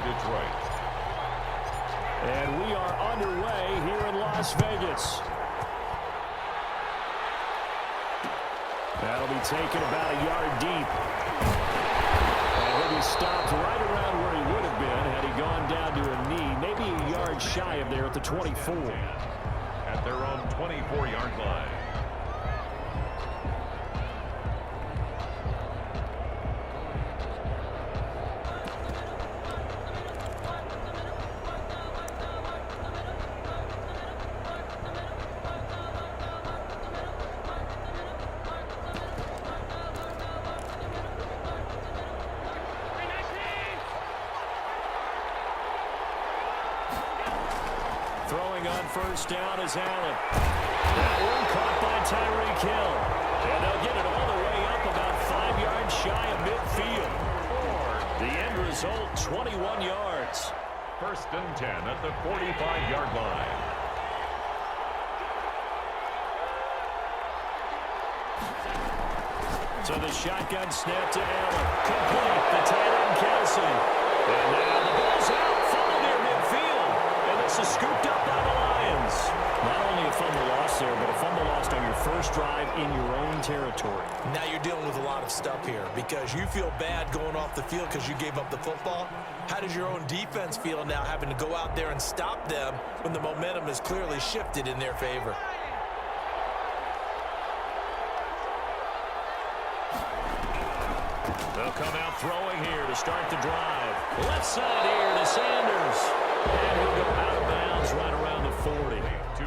Detroit. And we are underway here in Las Vegas. That'll be taken about a yard deep. And he'll be stopped right around where he would have been had he gone down to a knee, maybe a yard shy of there at the 24. At their own 24-yard line. Throwing on first down is Allen. That one caught by Tyreek Hill. And they'll get it all the way up about 5 yards shy of midfield. The end result, 21 yards. First and 10 at the 45-yard line. So the shotgun snap to Allen. Complete. The tight end Kelsey. And now the ball's out. Fumble near midfield. And this is scooped up by the Lions. Not only a fumble loss there, but a fumble lost on your first drive in your own territory. Now you're dealing with a lot of stuff here because you feel bad going off the field because you gave up the football. How does your own defense feel now having to go out there and stop them when the momentum is clearly shifted in their favor? They'll come out throwing here to start the drive. Left side here to Sanders. And he'll go out of bounds right around the 40.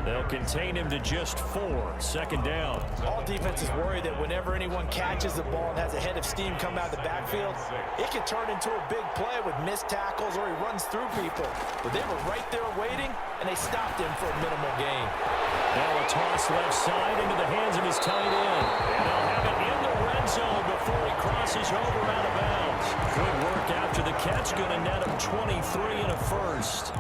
They'll contain him to just 4. Second down. All defenses worry that whenever anyone catches the ball and has a head of steam come out of the backfield, it can turn into a big play with missed tackles or he runs through people. But they were right there waiting, and they stopped him for a minimal gain. Now a toss left side into the hands of his tight end. And they'll have it in the red zone before he crosses over out of bounds. Good work after the catch. Going to net him 23 and a first.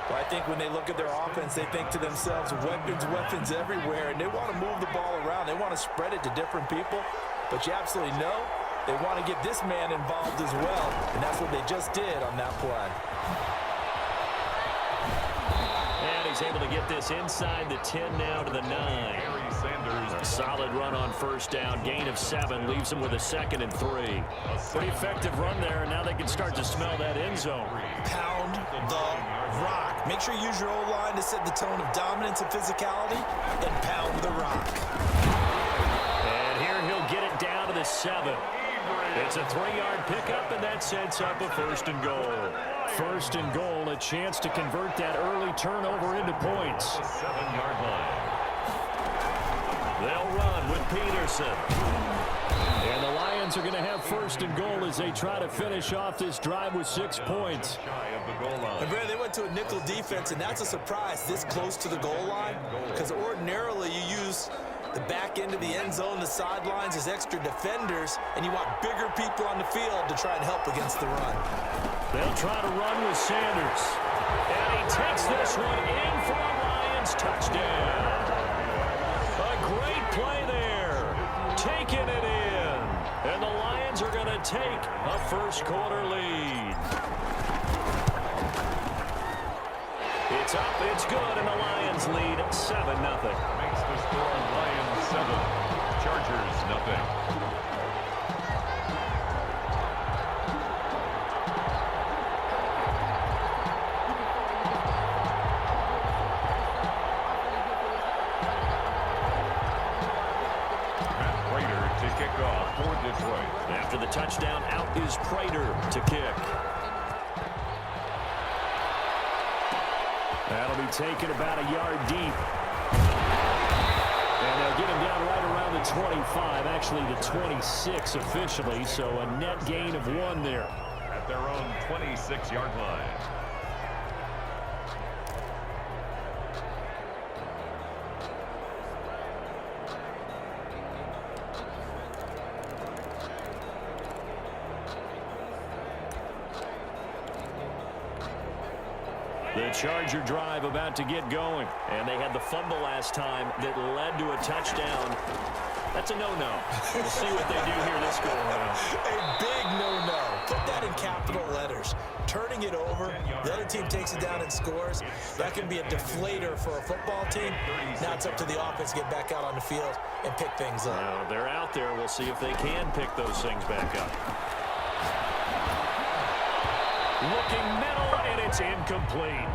Well, I think when they look at their offense, they think to themselves, weapons everywhere, and they want to move the ball around. They want to spread it to different people, but you absolutely know they want to get this man involved as well, and that's what they just did on that play. And he's able to get this inside the 10 now to the 9. A solid run on first down. Gain of 7 leaves him with a 2nd and 3. Pretty effective run there, and now they can start to smell that end zone. Pound the rock. Make sure you use your O-line to set the tone of dominance and physicality, and pound the rock. And here he'll get it down to the 7. It's a 3-yard pickup, and that sets up a first and goal. First and goal, a chance to convert that early turnover into points. 7-yard line. They'll run with Peterson. And the Lions are going to have first and goal as they try to finish off this drive with 6 points. And Brad, they went to a nickel defense, and that's a surprise this close to the goal line, because ordinarily you use the back end of the end zone, the sidelines as extra defenders, and you want bigger people on the field to try and help against the run. They'll try to run with Sanders. And he takes this one in for a Lions touchdown. A great play there. Taking it in. And the Lions are going to take a first quarter lead. It's up, it's good, and the Lions lead 7-0. Makes the score Lions 7, Chargers 0. After the touchdown, out is Prater to kick. That'll be taken about a yard deep. And they'll get him down right around the 25, actually the 26 officially, so a net gain of 1 there. At their own 26-yard line. The The Charger drive about to get going. And they had the fumble last time that led to a touchdown. That's a no-no. We'll see what they do here this go around. A big no-no. Put that in capital letters. Turning it over, the other team takes it down and scores. That can be a deflator for a football team. Now it's up to the offense to get back out on the field and pick things up. Now, they're out there. We'll see if they can pick those things back up. Looking middle, and it's incomplete.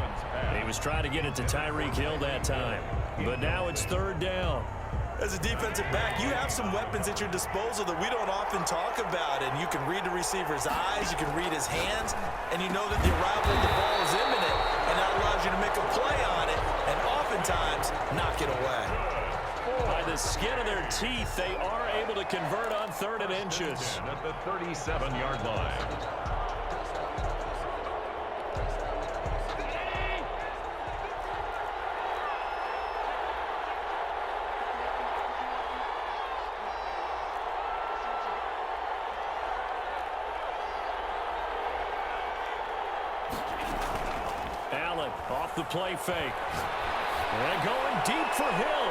He was trying to get it to Tyreek Hill that time. But now it's third down. As a defensive back, you have some weapons at your disposal that we don't often talk about. And you can read the receiver's eyes, you can read his hands, and you know that the arrival of the ball is imminent, and that allows you to make a play on it, and oftentimes knock it away. By the skin of their teeth, they are able to convert on 3rd and inches. At the 37-yard line. Off the play fake. And going deep for Hill.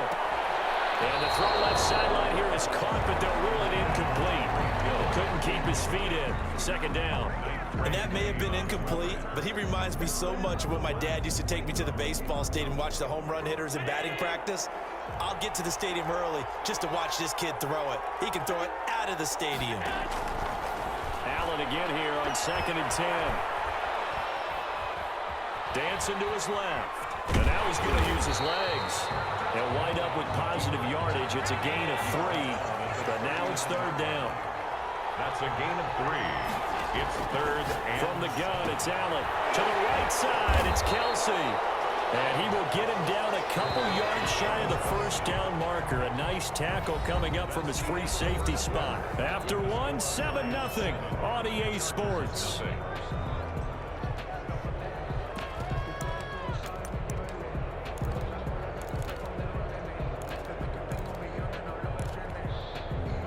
And the throw left sideline here is caught, but they'll rule it incomplete. Couldn't keep his feet in. 2nd down. And that may have been incomplete, but he reminds me so much of when my dad used to take me to the baseball stadium and watch the home run hitters in batting practice. I'll get to the stadium early just to watch this kid throw it. He can throw it out of the stadium. Allen again here on 2nd and 10. Dancing to his left. And now he's going to use his legs. He'll wind up with positive yardage. It's a gain of 3. But now it's 3rd down. That's a gain of 3. It's 3rd and... From the gun, it's Allen. To the right side, it's Kelsey. And he will get him down a couple yards shy of the 1st down marker. A nice tackle coming up from his free safety spot. After 1, 7-0 on EA Sports.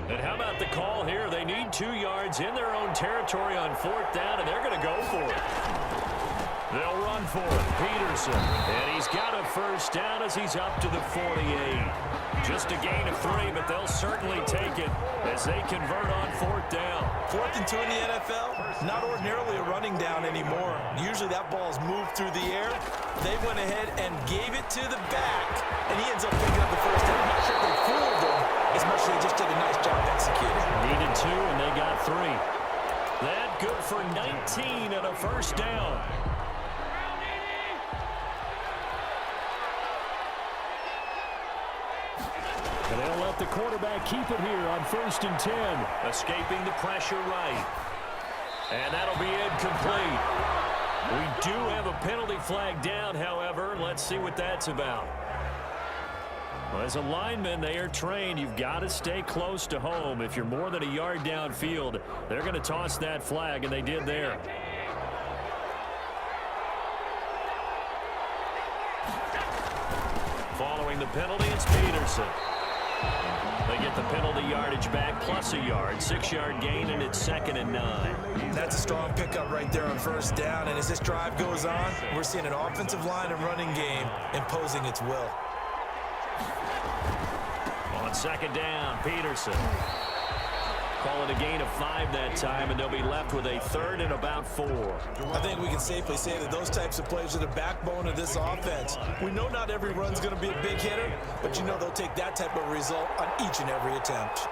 And how about the call here? They need 2 yards in their own territory on 4th down, and they're going to go for it. They'll run for it. Peterson. And he's got a 1st down as he's up to the 48. Just a gain of 3, but they'll certainly take it as they convert on 4th down. 4th and 2 in the NFL, not ordinarily a running down anymore. Usually that ball's moved through the air. They went ahead and gave it to the back, and he ends up picking up the 1st down. I'm not sure if they fooled him as much as they just did a nice job executing. Needed 2, and they got 3. That good for 19 and a 1st down. And they'll let the quarterback keep it here on 1st and 10. Escaping the pressure right. And that'll be incomplete. We do have a penalty flag down, however. Let's see what that's about. Well, as a lineman, they are trained. You've got to stay close to home. If you're more than a yard downfield, they're going to toss that flag, and they did there. Following the penalty, it's Peterson. They get the penalty yardage back plus a yard. 6-yard gain, and it's 2nd and 9. That's a strong pickup right there on 1st down. And as this drive goes on, we're seeing an offensive line and running game imposing its will. On 2nd down, Peterson. Call it a gain of 5 that time, and they'll be left with a 3rd and about 4. I think we can safely say that those types of plays are the backbone of this offense. We know not every run's going to be a big hitter, but you know they'll take that type of result on each and every attempt.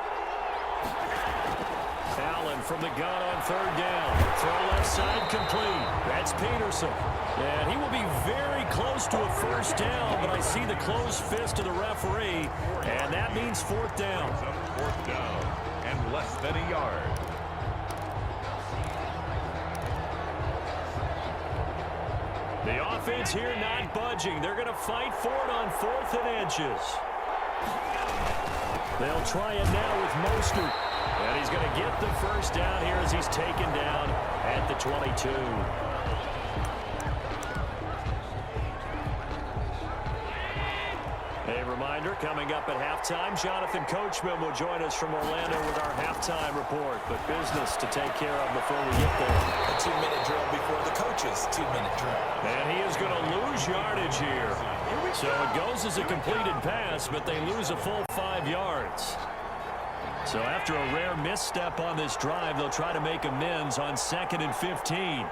Allen from the gun on 3rd down. Throw left side complete. That's Peterson. And he will be very close to a 1st down, but I see the closed fist of the referee, and that means 4th down. 4th down and less than a yard. The offense here not budging. They're going to fight for it on 4th and inches. They'll try it now with Mostert. And he's going to get the 1st down here as he's taken down at the 22. They reminder, coming up at halftime, Jonathan Coachman will join us from Orlando with our halftime report. But business to take care of before we get there. A 2-minute drill before the coach's 2-minute drill. And he is going to lose yardage here. So it goes as a completed pass, but they lose a full 5 yards. So after a rare misstep on this drive, they'll try to make amends on 2nd and 15.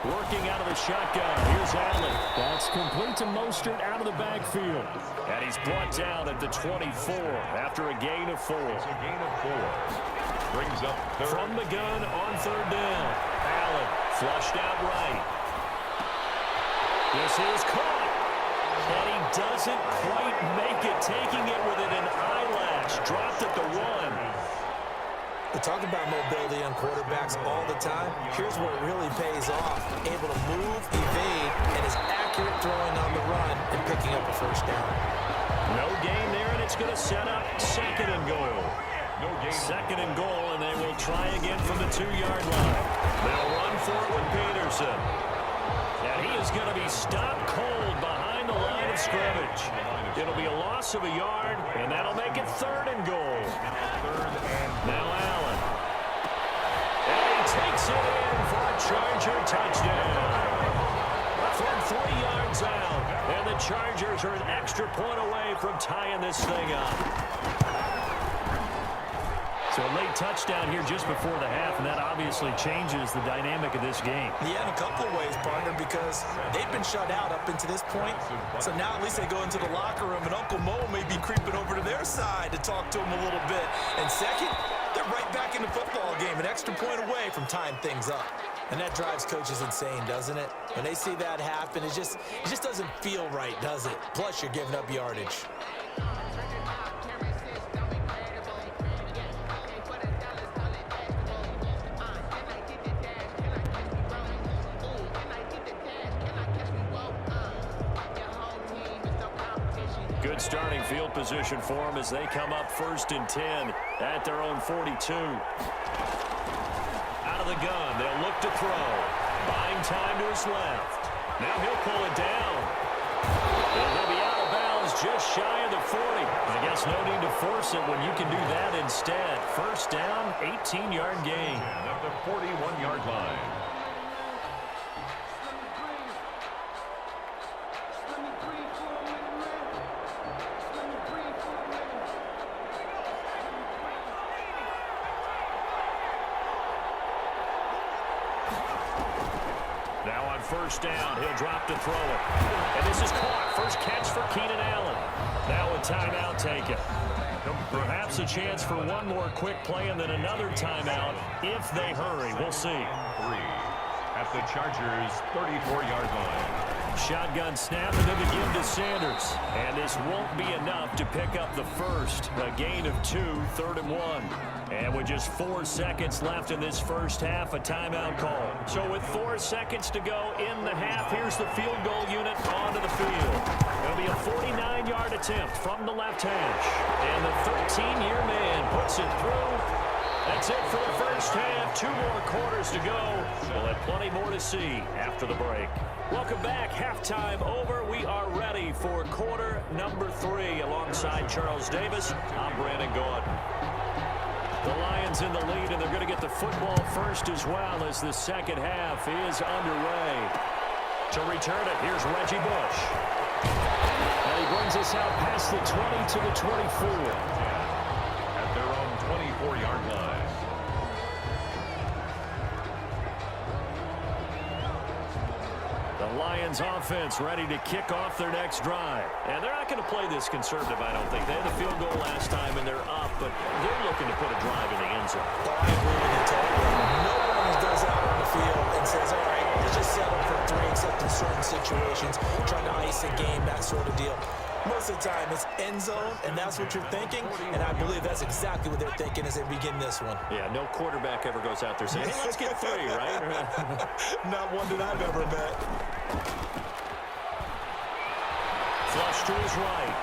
Working out of the shotgun. Here's Allen. That's complete to Mostert out of the backfield. And he's brought down at the 24 after a gain of 4. It's a gain of 4. Brings up third. From the gun on 3rd down. Allen flushed out right. This is caught. And he doesn't quite make it. Taking it with an eyelash. Dropped at the 1. We talk about mobility on quarterbacks all the time. Here's where it really pays off. Able to move, evade, and is accurate throwing on the run and picking up a first down. No gain there, and it's going to set up 2nd and goal. No gain. 2nd and goal, and they will try again from the 2-yard line. They'll run for it with Peterson. And he is going to be stopped cold behind the line of scrimmage. It'll be a loss of a yard, and that'll make it 3rd and goal. Now Allen. And he takes it in for a Charger touchdown. From 3 yards out. And the Chargers are an extra point away from tying this thing up. So a late touchdown here just before the half, and that obviously changes the dynamic of this game. Yeah, in a couple of ways, partner, because they've been shut out up until this point. So now at least they go into the locker room, and Uncle Mo may be creeping over to their side to talk to them a little bit. And second, they're right back in the football game, an extra point away from tying things up. And that drives coaches insane, doesn't it? When they see that happen, it just doesn't feel right, does it? Plus, you're giving up yardage. Good starting field position for them as they come up 1st and 10 at their own 42. Out of the gun, they'll look to throw. Buying time to his left. Now he'll pull it down. And he'll be out of bounds just shy of the 40. I guess no need to force it when you can do that instead. 1st down, 18-yard gain. And at the 41-yard line. Now on 1st down, he'll drop to throw it. And this is caught. First catch for Keenan Allen. Now a timeout taken. Perhaps a chance for one more quick play and then another timeout if they hurry. We'll see. 3 at the Chargers' 34-yard line. Shotgun snap and then the give to Sanders. And this won't be enough to pick up the first. A gain of 2, 3rd and 1. And with just 4 seconds left in this first half, a timeout call. So with 4 seconds to go in the half, here's the field goal unit onto the field. It'll be a 49-yard attempt from the left hash. And the 13-year man puts it through. That's it for the first half. 2 more quarters to go. We'll have plenty more to see after the break. Welcome back. Halftime over. We are ready for quarter number 3. Alongside Charles Davis, I'm Brandon Gordon. The Lions in the lead, and they're going to get the football first as well as the second half is underway. To return it, here's Reggie Bush. And he brings us out past the 20 to the 24. At their own 24-yard line. The Lions offense ready to kick off their next drive. And they're not going to play this conservative, I don't think. They had the field goal last time, and they're up, but they're looking to put a drive in the end zone. I agree with you totally. No one goes out on the field and says, all right, let's just settle for 3, except in certain situations, trying to ice a game, that sort of deal. Most of the time, it's end zone, and that's what you're thinking, and I believe that's exactly what they're thinking as they begin this one. Yeah, no quarterback ever goes out there saying, hey, let's get 3, right? Not one that I've ever met. Flush to his right.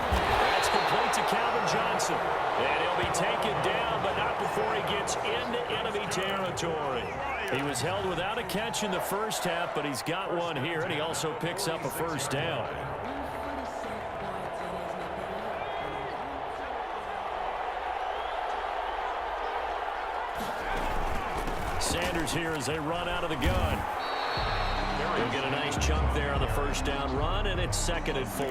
That's complete to Calvin Johnson. And he'll be taken down, but not before he gets into enemy territory. He was held without a catch in the first half, but he's got one here, and he also picks up a first down. Sanders here as they run out of the gun. He'll get a nice chunk there on the first down run, and it's 2nd and 4.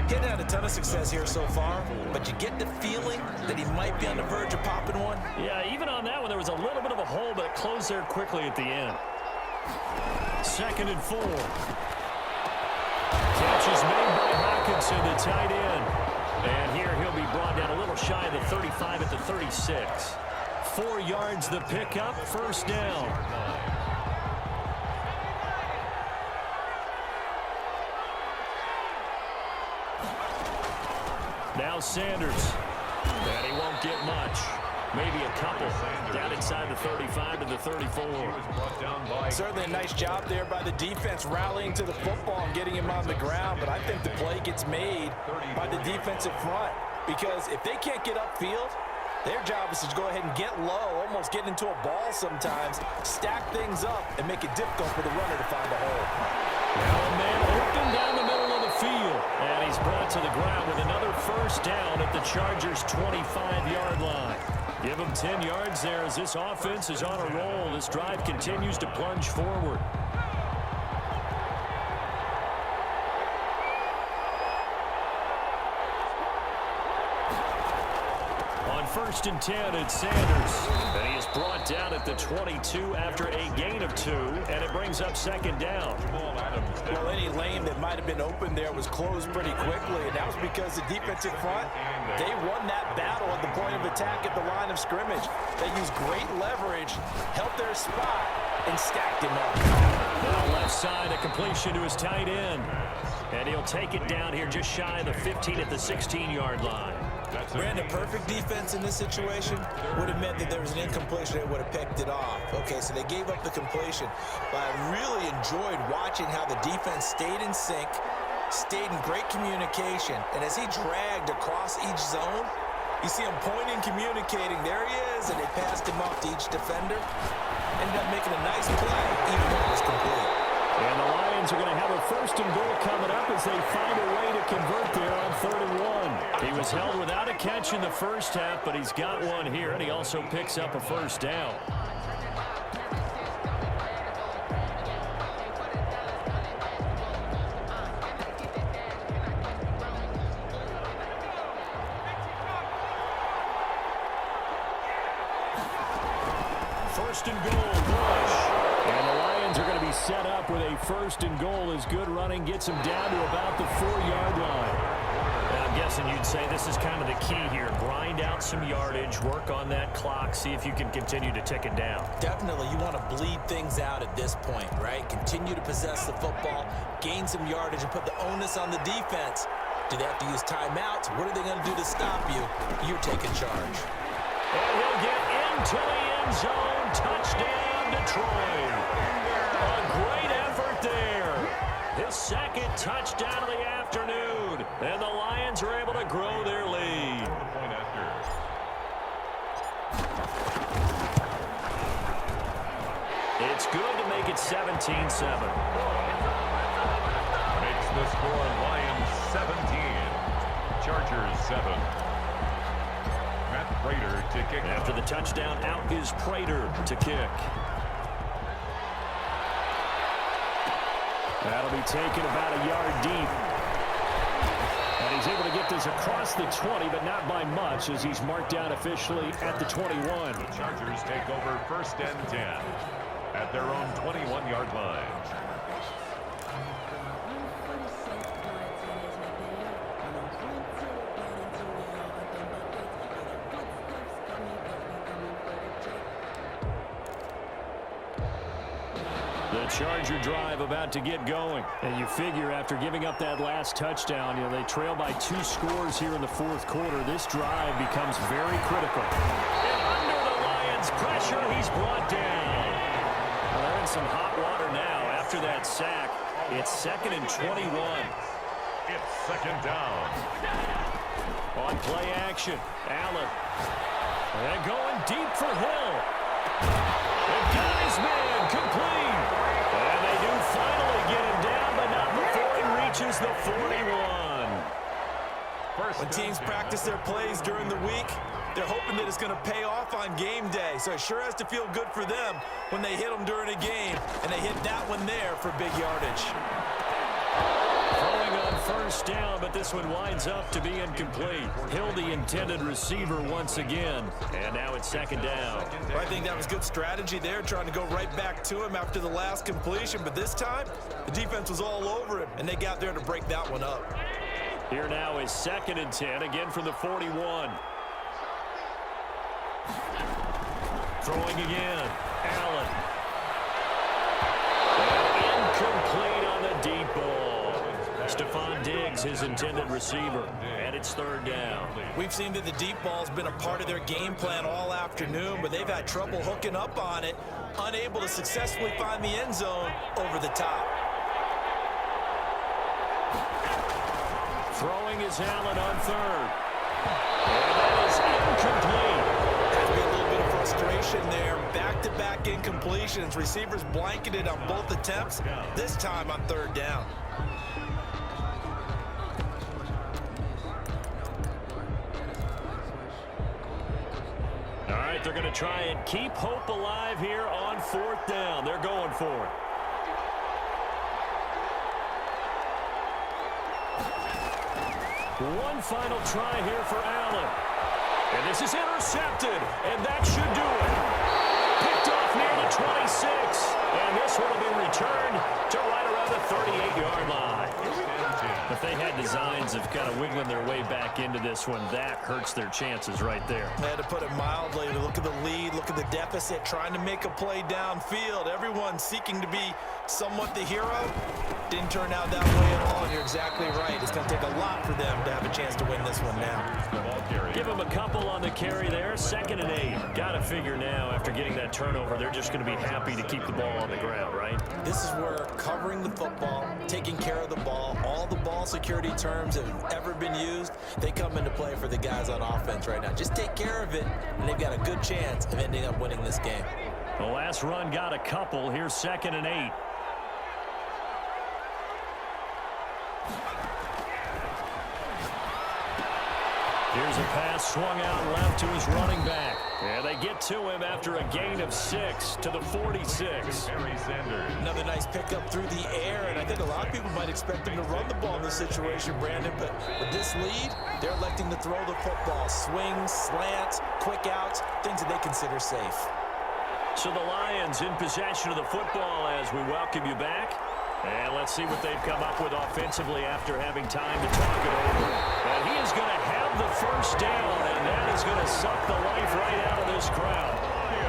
Getting had a ton of success here so far, but you get the feeling that he might be on the verge of popping one. Yeah, even on that one, there was a little bit of a hole, but it closed there quickly at the end. 2nd and 4. Catch is made by Hawkinson, the tight end. And here he'll be brought down a little shy of the 35 at the 36. 4 yards the pickup, first down. Now Sanders. And he won't get much. Maybe a couple. Down inside the 35 to the 34. Certainly a nice job there by the defense rallying to the football and getting him on the ground. But I think the play gets made by the defensive front. Because if they can't get upfield, their job is to go ahead and get low, almost get into a ball sometimes, stack things up, and make it difficult for the runner to find a hole. Now a man open down the middle of the field. And he's brought to the ground with another first down at the Chargers' 25-yard line. Give him 10 yards there as this offense is on a roll. This drive continues to plunge forward. On 1st and 10, it's Sanders. And he is brought down at the 22 after a gain of 2, and it brings up 2nd down. Well, any lane that might have been open there was closed pretty quickly, and that was because the defensive front, they won that battle at the point of attack at the line of scrimmage. They used great leverage, held their spot, and stacked him up. Now left side, a completion to his tight end. And he'll take it down here just shy of the 15 at the 16-yard line. Brandon, perfect defense in this situation would have meant that there was an incompletion that would have picked it off. Okay, so they gave up the completion. But I really enjoyed watching how the defense stayed in sync, stayed in great communication. And as he dragged across each zone, you see him pointing, communicating. There he is, and they passed him off to each defender. Ended up making a nice play, even though it was complete. And the Lions are going to have a 1st and goal coming up as they find a way to convert there on 3rd and 1. He was held without a catch in the first half, but he's got one here, and he also picks up a first down. First and goal, Bush. And the Lions are going to be set up with a 1st and goal as good running gets them down to about the 4-yard line. And I'm guessing you'd say this is kind of the key here. Grind out some yardage, work on that clock, see if you can continue to tick it down. Definitely, you want to bleed things out at this point, right? Continue to possess the football, gain some yardage, and put the onus on the defense. Do they have to use timeouts? What are they going to do to stop you? You're taking charge. And he'll get into the end zone. Touchdown, Detroit. A great effort there. His 2nd touchdown of the afternoon. And the Lions are able to grow their lead. It's good to make it 17-7. Makes the score Lions 17. Chargers 7. Prater to kick. After the touchdown, out is Prater to kick. That'll be taken about a yard deep. And he's able to get this across the 20, but not by much as he's marked down officially at the 21. The Chargers take over 1st and 10 at their own 21-yard line. The Charger drive about to get going. And you figure after giving up that last touchdown, they trail by 2 scores here in the 4th quarter. This drive becomes very critical. And under the Lions' pressure, he's brought down. Well, they're in some hot water now after that sack. It's 2nd and 21. It's 2nd down. On play action, Allen. And going deep for Hill. The guy's man complete. And they do finally get him down, but not before he reaches the 41. When teams practice their plays during the week, they're hoping that it's going to pay off on game day. So it sure has to feel good for them when they hit them during a game, and they hit that one there for big yardage. Throwing on first down, but this one winds up to be incomplete. Hill, the intended receiver once again, and now it's second down. Well, I think that was good strategy there, trying to go right back to him after the last completion. But this time, the defense was all over him, and they got there to break that one up. Here now is 2nd and 10, again from the 41. Throwing again, Allen. And incomplete on the deep ball. Stephon Diggs, his intended receiver, and it's 3rd down. We've seen that the deep ball's been a part of their game plan all afternoon, but they've had trouble hooking up on it, unable to successfully find the end zone over the top. Throwing is Allen on 3rd. And that is incomplete. Has been a little bit of frustration there. Back-to-back incompletions. Receivers blanketed on both attempts, this time on 3rd down. All right, they're going to try and keep hope alive here on 4th down. They're going for it. One final try here for Allen. And this is intercepted, and that should do it. Picked off near the 26, and this one will be returned to right around the 38-yard line. If they had designs of kind of wiggling their way back into this one, that hurts their chances right there. They had to put it mildly. Look at the lead, look at the deficit, trying to make a play downfield. Everyone seeking to be somewhat the hero. Didn't turn out that way at all, and you're exactly right. It's going to take a lot for them to have a chance to win this one now. Give them a couple on the carry there. 2nd and 8. Got to figure now, after getting that turnover, they're just going to be happy to keep the ball on the ground, right? This is where covering the football, taking care of the ball, all the ball security terms that have ever been used, they come into play for the guys on offense right now. Just take care of it, and they've got a good chance of ending up winning this game. The last run got a couple. Here's 2nd and 8. Here's a pass swung out left to his running back. And they get to him after a gain of 6 to the 46. Another nice pickup through the air, and I think a lot of people might expect him to run the ball in this situation, Brandon, but with this lead, they're electing to throw the football. Swings, slants, quick outs, things that they consider safe. So the Lions in possession of the football as we welcome you back. And let's see what they've come up with offensively after having time to talk it over. And he is going to have the first down, and that is going to suck the life right out of this crowd.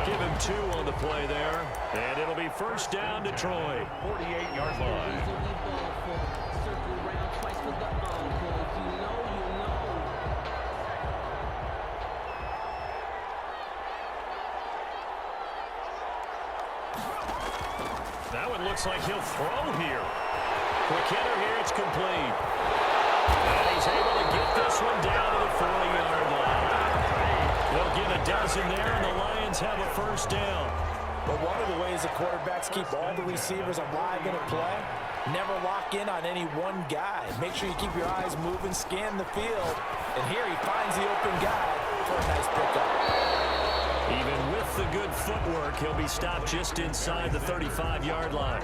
Give him 2 on the play there, and it'll be first down Detroit. 48-yard line. That one looks like he'll throw here. Quick hitter here, it's complete. And he's able to get this one down to the 40-yard line. They'll get a dozen there, and the Lions have a first down. But one of the ways the quarterbacks keep all the receivers alive in a play, never lock in on any one guy. Make sure you keep your eyes moving, scan the field. And here he finds the open guy for a nice pickup. Even with the good footwork, he'll be stopped just inside the 35-yard line.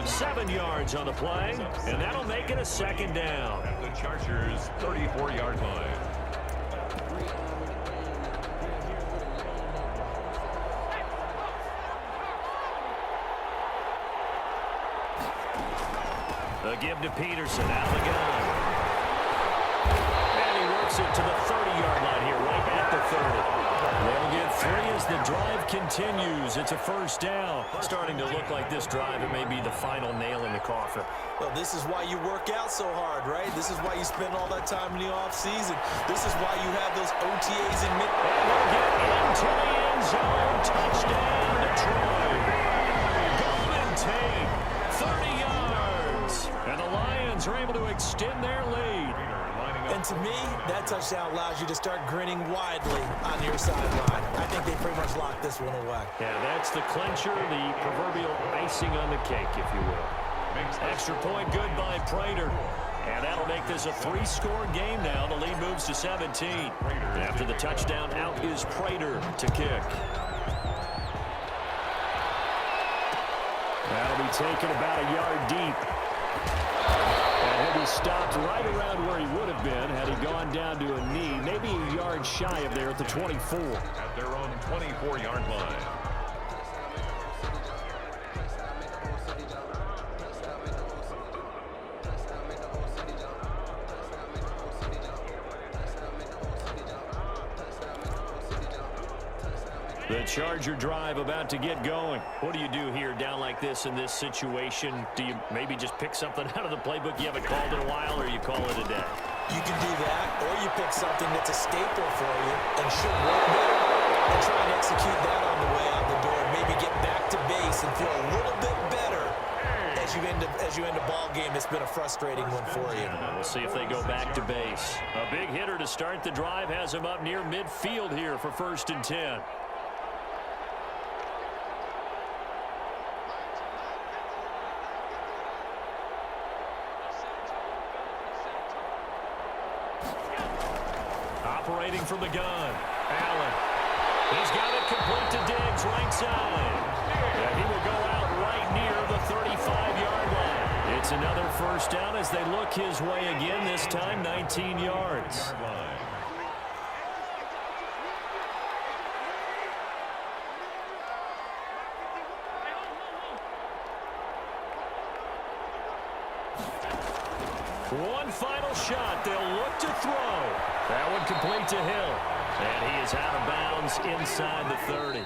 7 yards on the play, and that'll make it a second down. At the Chargers' 34-yard line. The give to Peterson, out of the gun. And he works it to the 30-yard line here, right at the 30. They'll get 3 as the drive continues. It's a first down. Starting to look like this drive, it may be the final nail in the coffin. Well, this is why you work out so hard, right? This is why you spend all that time in the offseason. This is why you have those OTAs in mid. And they'll get into the end zone. Touchdown, Detroit. Golden Tate, 30 yards. And the Lions are able to extend their lead. And to me, that touchdown allows you to start grinning widely on your sideline. I think they pretty much locked this one away. Yeah, that's the clincher, the proverbial icing on the cake, if you will. Extra point good by Prater. And that'll make this a 3-score game now. The lead moves to 17. After the touchdown, out is Prater to kick. That'll be taken about a yard deep. And he'll be stopped right around where he would have been had he gone down to a knee, maybe a yard shy of there at the 24. At their own 24-yard line. The Charger drive about to get going. What do you do here down like this in this situation? Do you maybe just pick something out of the playbook you haven't called in a while, or you call it a day? You can do that, or you pick something that's a staple for you and should work better and try and execute that on the way out the door. Maybe get back to base and feel a little bit better as you end a ball game that's been a frustrating one for you. We'll see if they go back to base. A big hitter to start the drive has him up near midfield here for 1st and 10. Operating from the gun, Allen. He's got it complete to Diggs, right side. And he will go out right near the 35-yard line. It's another 1st down as they look his way again, this time 19 yards. One final shot. They'll look to throw. That one complete to Hill. And he is out of bounds inside the 30.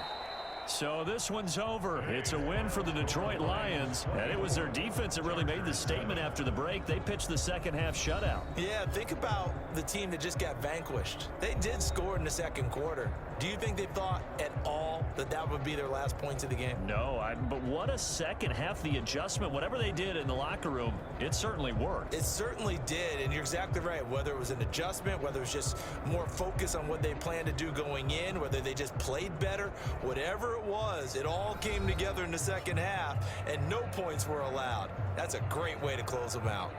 So this one's over. It's a win for the Detroit Lions. And it was their defense that really made the statement after the break. They pitched the second-half shutout. Yeah, think about the team that just got vanquished. They did score in the second quarter. Do you think they thought at all that that would be their last points of the game? No, but what a second half. The adjustment, whatever they did in the locker room, it certainly worked. It certainly did, and you're exactly right. Whether it was an adjustment, whether it was just more focus on what they planned to do going in, whether they just played better, whatever it was, it all came together in the second half, and no points were allowed. That's a great way to close them out.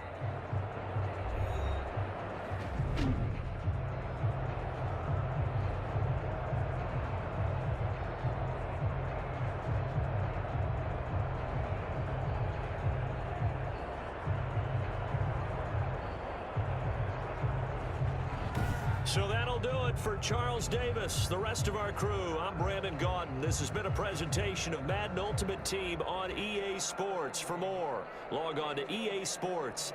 So that'll do it for Charles Davis, the rest of our crew. I'm Brandon Gaudin. This has been a presentation of Madden Ultimate Team on EA Sports. For more, log on to easports.com.